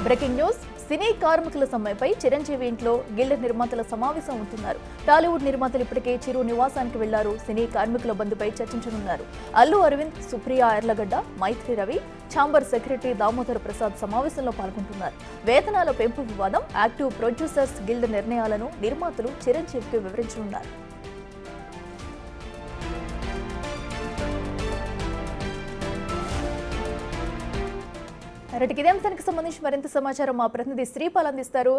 Breaking news. సినీ కార్మికుల సమ్మెపై చిరంజీవి ఇంట్లో guild నిర్మాతల సమావేశం ఉంటున్నారు. టాలీవుడ్ నిర్మాతలు ఇప్పటికే చిరు నివాసానికి వెళ్లారు. సినీ కార్మికుల బంద్పై చర్చించనున్నారు. అల్లు అరవింద్, సుప్రియా ఎర్లగడ్డ, మైత్రి రవి, ఛాంబర్ సెక్రటరీ దామోదర్ ప్రసాద్ సమావేశంలో పాల్గొంటున్నారు. వేతనాల పెంపు వివాదం, యాక్టివ్ ప్రొడ్యూసర్స్ గిల్డ్ నిర్ణయాలను నిర్మాతలు చిరంజీవికి వివరించనున్నారు. ఇదే అంశానికి సంబంధించి మరింత సమాచారం మా ప్రతినిధి శ్రీపాల్ అందిస్తారు.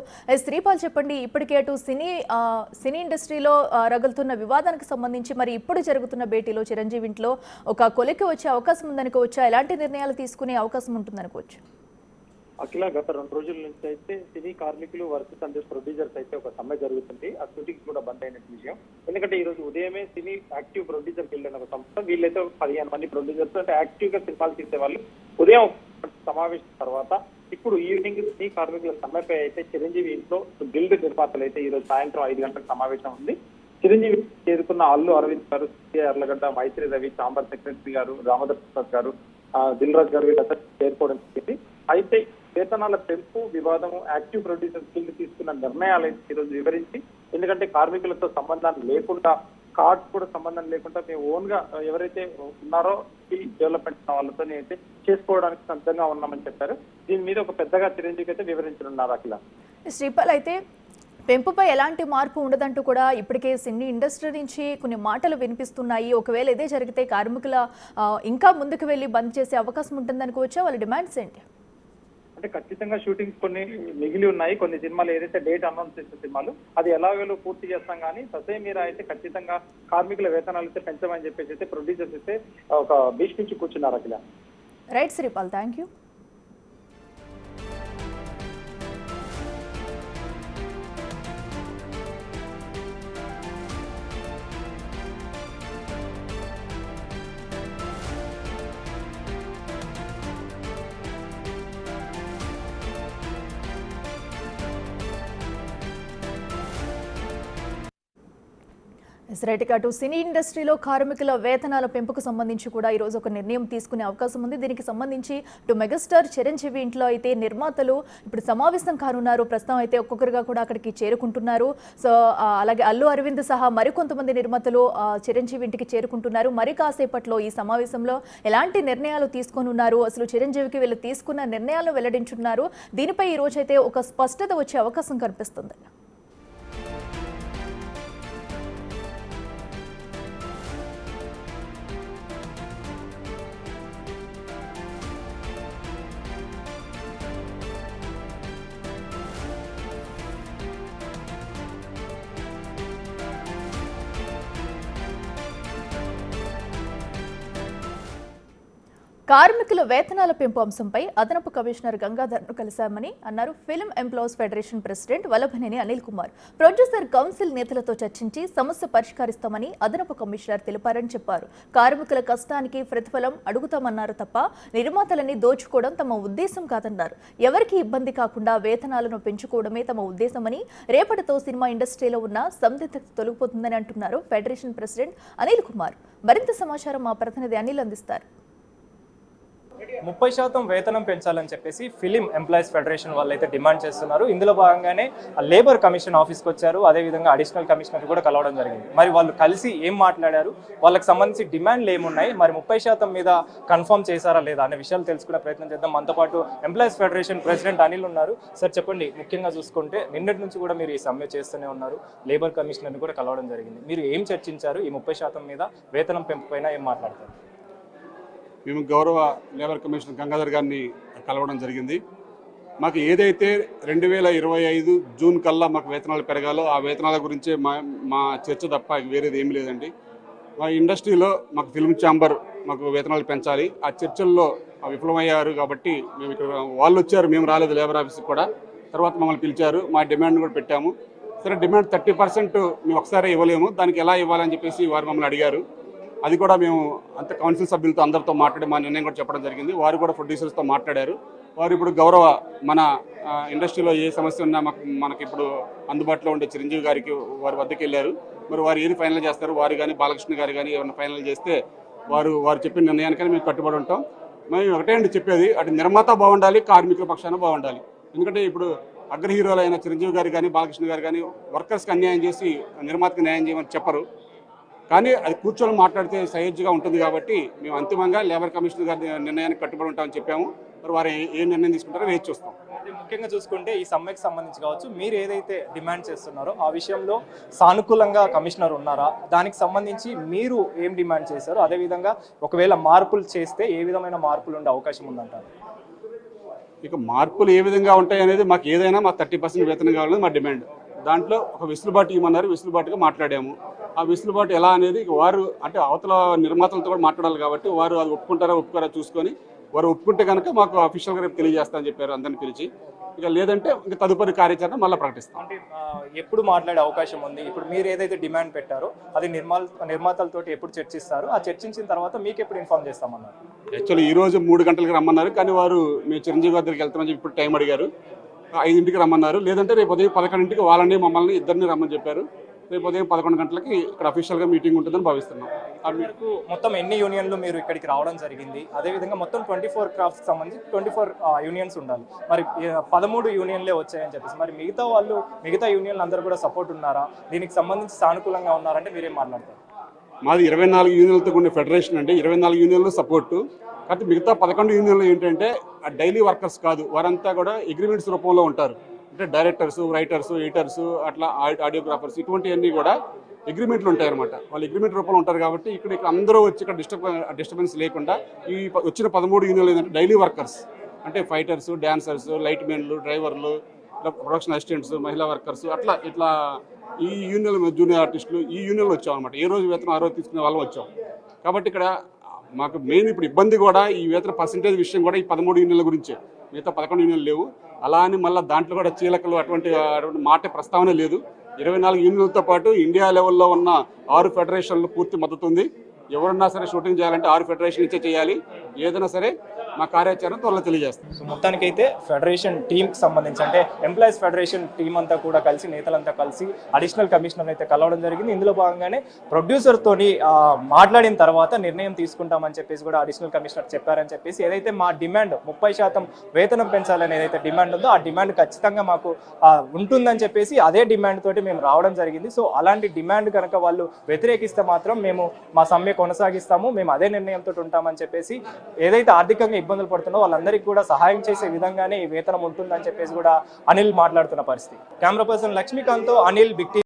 శ్రీపాల్, చెప్పండి, ఇప్పటికే అటు సినీ ఇండస్ట్రీలో రగులుతున్న వివాదానికి సంబంధించి మరి ఇప్పుడు జరుగుతున్న భేటీలో చిరంజీవి ఇంట్లో ఒక కొలికి వచ్చే అవకాశం ఉందనుకోవచ్చా? ఎలాంటి నిర్ణయాలు తీసుకునే అవకాశం ఉంటుందనుకోవచ్చు? అఖిల, గత 2 రోజుల నుంచి అయితే సినీ కార్మికులు వర్సెస్ అండ్ ప్రొడ్యూసర్స్ అయితే ఒక సమ్మె జరుగుతుంది. ఆ షూటింగ్ కూడా బంద్ అయిన విషయం. ఎందుకంటే ఈ రోజు ఉదయమే సినీ యాక్టివ్ ప్రొడ్యూసర్ గిల్డ్ ఒక సంస్థ, వీళ్ళైతే 15 మంది ప్రొడ్యూసర్స్ అంటే యాక్టివ్ గా సినిమాలు తీసే వాళ్ళు ఉదయం సమావేశం తర్వాత ఇప్పుడు ఈవినింగ్ సినీ కార్మికుల సమ్మెపై అయితే చిరంజీవి ఇంట్లో గిల్డ్ నిర్మాతలు అయితే ఈ రోజు సాయంత్రం 5 గంటలకు సమావేశం ఉంది. చిరంజీవి చేరుకున్న అల్లు అరవింద్ గారు, సుప్రియా ఎర్లగడ్డ, మైత్రి రవి, ఛాంబర్ సెక్రటరీ గారు, దామోదర్ ప్రసాద్ గారు, దిల్ రాజు గారు వీళ్ళంతా చేరుకోవడం జరిగింది. అయితే వేతనాల పెంపు వివాదం, యాక్టివ్ ప్రొడ్యూసర్ గిల్డ్ తీసుకున్న నిర్ణయాలు అయితే ఈరోజు వివరించి, ఎందుకంటే కార్మికులతో సంబంధాలు లేకుండా, కార్డ్స్ కూడా సంబంధం లేకుండా మేము ఓన్ గా ఎవరైతే ఉన్నారో డెవలప్మెంట్ వాళ్ళతో అయితే చేసుకోవడానికి సిద్ధంగా ఉన్నామని చెప్పారు. దీని మీద ఒక పెద్దగా చిరంజీవి అయితే వివరించనున్నారు. అఖిల, శ్రీపాల్, అయితే పెంపుపై ఎలాంటి మార్పు ఉండదంటూ కూడా ఇప్పటికే సినీ ఇండస్ట్రీ నుంచి కొన్ని మాటలు వినిపిస్తున్నాయి. ఒకవేళ ఇదే జరిగితే కార్మికుల ఇంకా ముందుకు వెళ్ళి బంద్ చేసే అవకాశం ఉంటుందనుకోవచ్చా? వాళ్ళ డిమాండ్స్ ఏంటి? అంటే ఖచ్చితంగా షూటింగ్స్ కొన్ని మిగిలి ఉన్నాయి. కొన్ని సినిమాలు ఏదైతే డేట్ అనౌన్స్ చేసిన సినిమాలు అది ఎలాగో పూర్తి చేస్తాం, కానీ ససే మీర అయితే ఖచ్చితంగా కార్మికుల వేతనాలు అయితే పెంచమని చెప్పేసి అయితే ప్రొడ్యూసర్స్ అయితే ఒక భీష్మించి కూర్చున్నారు. అఖిల, రైట్ శ్రీపాల్, థ్యాంక్ యూ. అటు సినీ ఇండస్ట్రీలో కార్మికుల వేతనాల పెంపుకు సంబంధించి కూడా ఈరోజు ఒక నిర్ణయం తీసుకునే అవకాశం ఉంది. దీనికి సంబంధించి ఇటు మెగాస్టార్ చిరంజీవి ఇంట్లో అయితే నిర్మాతలు ఇప్పుడు సమావేశం కానున్నారు. ప్రస్తుతం అయితే ఒక్కొక్కరుగా కూడా అక్కడికి చేరుకుంటున్నారు. సో అలాగే అల్లు అరవింద్ సహా మరికొంతమంది నిర్మాతలు చిరంజీవి ఇంటికి చేరుకుంటున్నారు. మరి కాసేపట్లో ఈ సమావేశంలో ఎలాంటి నిర్ణయాలు తీసుకొనున్నారు, అసలు చిరంజీవికి వీళ్ళు తీసుకున్న నిర్ణయాలను వెల్లడించున్నారు. దీనిపై ఈ రోజు అయితే ఒక స్పష్టత వచ్చే అవకాశం కనిపిస్తుంది. కార్మికుల వేతనాల పెంపు అంశంపై అదనపు కమిషనర్ గంగాధర్ను కలిశామని అన్నారు film employees federation president Vallabhaneni Anil Kumar. Producer council నేతలతో చర్చించి సమస్య పరిష్కరిస్తామని అదనపు కమిషనర్ తెలిపారని చెప్పారు. కార్మికుల కష్టానికి ప్రతిఫలం అడుగుతామన్నారు తప్ప నిర్మాతలని దోచుకోవడం తమ ఉద్దేశం కాదన్నారు. ఎవరికి ఇబ్బంది కాకుండా వేతనాలను పెంచుకోవడమే తమ ఉద్దేశమని, రేపటితో సినిమా ఇండస్ట్రీలో ఉన్న సందిగ్ధత తొలగిపోతుందని అంటున్నారు ఫెడరేషన్ ప్రెసిడెంట్ అనిల్ కుమార్. మరింత సమాచారం మా ప్రతినిధి అనిల్ అందిస్తారు. 30% వేతనం పెంచాలని చెప్పేసి ఫిలిం ఎంప్లాయీస్ ఫెడరేషన్ వాళ్ళు అయితే డిమాండ్ చేస్తున్నారు. ఇందులో భాగంగానే లేబర్ కమిషన్ ఆఫీస్కి వచ్చారు. అదేవిధంగా అడిషనల్ కమిషనర్ కూడా కలవడం జరిగింది. మరి వాళ్ళు కలిసి ఏం మాట్లాడారు, వాళ్ళకి సంబంధించి డిమాండ్లు ఏమున్నాయి, మరి 30% మీద కన్ఫర్మ్ చేశారా లేదా అనే విషయాలు తెలుసుకునే ప్రయత్నం చేద్దాం. మనతో పాటు ఎంప్లాయీస్ ఫెడరేషన్ ప్రెసిడెంట్ అనిల్ ఉన్నారు. సార్, చెప్పండి, ముఖ్యంగా చూసుకుంటే నిన్నటి నుంచి కూడా మీరు ఈ సమ్మె చేస్తూనే ఉన్నారు, లేబర్ కమిషనర్ని కూడా కలవడం జరిగింది. మీరు ఏం చర్చించారు? ఈ 30% మీద వేతనం పెంపు పైన ఏం మాట్లాడతారు? మేము గౌరవ లేబర్ కమిషనర్ గంగాధర్ గారిని కలవడం జరిగింది. మాకు ఏదైతే 2025 జూన్ కల్లా మాకు వేతనాలు పెరగాలో ఆ వేతనాల గురించే మా చర్చ తప్ప వేరేది ఏమీ లేదండి. మా ఇండస్ట్రీలో మాకు ఫిల్మ్ ఛాంబర్ మాకు వేతనాలు పెంచాలి. ఆ చర్చల్లో విఫలమయ్యారు కాబట్టి మేము ఇక్కడ వాళ్ళు వచ్చారు, మేము రాలేదు లేబర్ ఆఫీస్కి కూడా. తర్వాత మమ్మల్ని పిలిచారు, మా డిమాండ్ కూడా పెట్టాము. సరే, డిమాండ్ 30% మేము ఒకసారి ఇవ్వలేము, దానికి ఎలా ఇవ్వాలని చెప్పేసి వారు మమ్మల్ని అడిగారు. అది కూడా మేము అంత కౌన్సిల్ సభ్యులతో అందరితో మాట్లాడి మా నిర్ణయం కూడా చెప్పడం జరిగింది. వారు కూడా ప్రొడ్యూసర్స్తో మాట్లాడారు. వారు ఇప్పుడు గౌరవ మన ఇండస్ట్రీలో ఏ సమస్య ఉన్నా మనకి ఇప్పుడు అందుబాటులో ఉండే చిరంజీవి గారికి వారి వద్దకు వెళ్ళారు. మరి వారు ఏది ఫైనల్ చేస్తారు, వారు కానీ బాలకృష్ణ గారు కానీ ఏమైనా ఫైనల్ చేస్తే వారు చెప్పిన నిర్ణయానికని మేము కట్టుబడి ఉంటాం. మేము ఒకటే అండి చెప్పేది, అటు నిర్మాత బాగుండాలి, కార్మికుల పక్షాన బాగుండాలి. ఎందుకంటే ఇప్పుడు అగ్ర హీరోలు అయిన చిరంజీవి గారు కానీ బాలకృష్ణ గారు కానీ వర్కర్స్కి అన్యాయం చేసి నిర్మాతకి న్యాయం చేయమని చెప్పరు. కానీ అది కూర్చొని మాట్లాడితే సహజంగా ఉంటుంది కాబట్టి మేము అంతిమంగా లేబర్ కమిషనర్ గారి నిర్ణయానికి కట్టుబడి ఉంటామని చెప్పాము. మరి వారు ఏ నిర్ణయం తీసుకుంటారో వేచి చూస్తాం. ముఖ్యంగా చూసుకుంటే ఈ సమ్మెకి సంబంధించి కావచ్చు, మీరు ఏదైతే డిమాండ్ చేస్తున్నారో ఆ విషయంలో సానుకూలంగా కమిషనర్ ఉన్నారా, దానికి సంబంధించి మీరు ఏం డిమాండ్ చేశారో, అదేవిధంగా ఒకవేళ మార్పులు చేస్తే ఏ విధమైన మార్పులు ఉండే అవకాశం ఉందంటారు? ఇక మార్పులు ఏ విధంగా ఉంటాయి అనేది మాకు ఏదైనా మా 30% వేతనం కావాలని మా డిమాండ్. దాంట్లో ఒక వెసులుబాటు ఇవ్వమన్నారు, వెసులుబాటుగా మాట్లాడాము. ఆ వెసులుబాటు ఎలా అనేది ఇక వారు అంటే అవతల నిర్మాతలతో కూడా మాట్లాడాలి కాబట్టి వారు అది ఒప్పుకుంటారా ఒప్పుకోరా చూసుకొని వారు ఒప్పుకుంటే కనుక మాకు అఫీషియల్గా రేపు తెలియజేస్తామని చెప్పారు అందరిని పిలిచి. ఇక లేదంటే ఇంకా తదుపరి కార్యాచరణ మళ్ళీ ప్రకటిస్తాం. అంటే ఎప్పుడు మాట్లాడే అవకాశం ఉంది? ఇప్పుడు మీరు ఏదైతే డిమాండ్ పెట్టారో అది నిర్మాతలతో ఎప్పుడు చర్చిస్తారు? ఆ చర్చించిన తర్వాత మీకు ఎప్పుడు ఇన్ఫార్మ్ చేస్తామన్నారు? యాక్చువల్లీ ఈ రోజు 3 గంటలకు రమ్మన్నారు, కానీ వారు మేము చిరంజీవి గారి దగ్గరికి వెళ్తామని చెప్పి ఇప్పుడు టైం అడిగారు. 5ంటికి రమ్మన్నారు. లేదంటే రేపు ఉదయం 11ంటికి వాళ్ళని మమ్మల్ని ఇద్దరిని రమ్మని చెప్పారు. రేపు ఉదయం 11 గంటలకి ఇక్కడ అఫీషియల్గా మీటింగ్ ఉంటుందని భావిస్తున్నాం. మీకు మొత్తం ఎన్ని యూనియన్లు మీరు ఇక్కడికి రావడం జరిగింది? అదేవిధంగా మొత్తం 24 క్రాఫ్ట్స్ సంబంధించి 24 యూనియన్స్ ఉండాలి. మరి 13 యూనియన్లే వచ్చాయని చెప్పేసి మరి మిగతా యూనియన్లు అందరూ కూడా సపోర్ట్ ఉన్నారా? దీనికి సంబంధించి సానుకూలంగా ఉన్నారంటే మీరేం మాట్లాడతారు? మాది 24 యూనియన్లతో కూడిన ఫెడరేషన్ అండి. 24 యూనియన్లు సపోర్టు. కాబట్టి మిగతా 11 యూనియన్లు ఏంటంటే డైలీ వర్కర్స్ కాదు, వారంతా కూడా అగ్రిమెంట్స్ రూపంలో ఉంటారు. అంటే డైరెక్టర్స్, రైటర్స్, ఎడిటర్స్, అట్లా ఆడియోగ్రాఫర్స్ ఇటువంటివన్నీ కూడా అగ్రిమెంట్లు ఉంటాయన్నమాట. వాళ్ళు అగ్రిమెంట్ రూపంలో ఉంటారు కాబట్టి ఇక్కడ అందరూ వచ్చి ఇక్కడ డిస్టర్బెన్స్ లేకుండా ఈ వచ్చిన 13 యూనియన్లు ఏంటంటే డైలీ వర్కర్స్ అంటే ఫైటర్స్, డాన్సర్స్, లైట్ మెన్లు, డ్రైవర్లు, ప్రొడక్షన్ అసిస్టెంట్స్, మహిళా వర్కర్స్ ఇట్లా ఈ యూనియన్ జూనియర్ ఆర్టిస్టులు ఈ యూనియన్లు వచ్చాం అనమాట. ఏ రోజు వేతనం ఆ రోజు తీసుకునే వాళ్ళం వచ్చాం. కాబట్టి ఇక్కడ మాకు మెయిన్ ఇప్పుడు ఇబ్బంది కూడా ఈ వేతన పర్సంటేజ్ విషయం కూడా ఈ 13 యూనియన్ల గురించే. మిగతా 11 యూనియన్లు లేవు. అలా అని మళ్ళీ దాంట్లో కూడా చీలకలు అటువంటి మాట ప్రస్తావన లేదు. 24 యూనియన్లతో పాటు ఇండియా లెవెల్లో ఉన్న 6 ఫెడరేషన్లు పూర్తి మద్దతు ఉంది. ఎవరన్నా సరే షూటింగ్ చేయాలంటే 6 ఫెడరేషన్ ఇచ్చే చేయాలి. ఏదైనా సరే మా కార్యాచరణ త్వరలో తెలియజేస్తాం. సో మొత్తానికైతే ఫెడరేషన్ టీంకి సంబంధించి అంటే ఎంప్లాయీస్ ఫెడరేషన్ టీం అంతా కూడా కలిసి, నేతలంతా కలిసి అడిషనల్ కమిషనర్ అయితే కలవడం జరిగింది. ఇందులో భాగంగానే ప్రొడ్యూసర్తోని మాట్లాడిన తర్వాత నిర్ణయం తీసుకుంటామని చెప్పేసి కూడా అడిషనల్ కమిషనర్ చెప్పారని చెప్పేసి, ఏదైతే మా డిమాండ్ 30% వేతనం పెంచాలని ఏదైతే డిమాండ్ ఉందో ఆ డిమాండ్ ఖచ్చితంగా మాకు ఉంటుందని చెప్పేసి అదే డిమాండ్ తోటి మేము రావడం జరిగింది. సో అలాంటి డిమాండ్ కనుక వాళ్ళు వ్యతిరేకిస్తే మాత్రం మేము మా సమ్మె కొనసాగిస్తాము, మేము అదే నిర్ణయంతో ఉంటామని చెప్పేసి, ఏదైతే ఆర్థికంగా ఇబ్బందులు పడుతుందో వాళ్ళందరికీ కూడా సహాయం చేసే విధంగానే ఈ వేతనం ఉంటుందని చెప్పేసి కూడా అనిల్ మాట్లాడుతున్న పరిస్థితి. కెమెరా పర్సన్ లక్ష్మీకాంత్తో అనిల్, బిగ్ టీవీ.